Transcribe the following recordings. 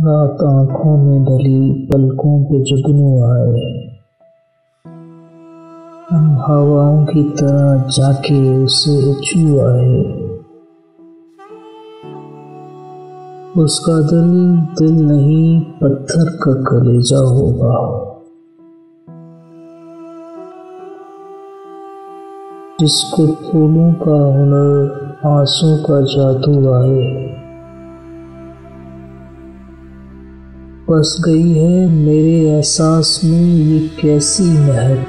रात आँखों में ढली पलकों पे जुगनू आए, हम हवाओं की तरह जाके उसे छू आए। उसका दिल नहीं पत्थर का कलेजा होगा। जिसको फूलों का हुनर, आंसू का जादू आए। बस गई है मेरे एहसास में ये कैसी महक।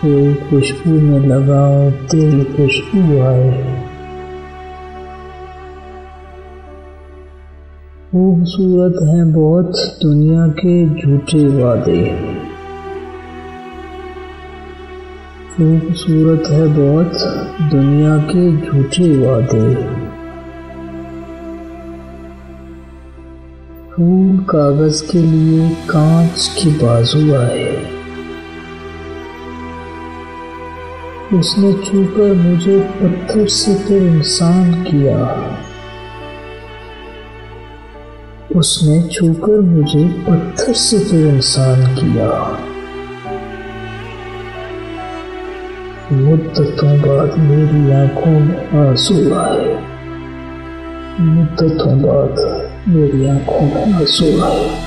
कोई खुशबू में लगाऊं तेरी खुशबू आए। खूबसूरत हैं बहुत दुनिया के झूठे वादे। खूबसूरत है बहुत दुनिया के झूठे वादे। फूल कागज के लिए कांच की बाजू आए। उसने छूकर मुझे पत्थर से फिर इंसान किया। उसने छूकर मुझे पत्थर से फिर इंसान किया। मुद्दतों बाद मेरी आंखों में आंसू आए। मुद्दतों बाद मेरी आंखों में आंसू आए।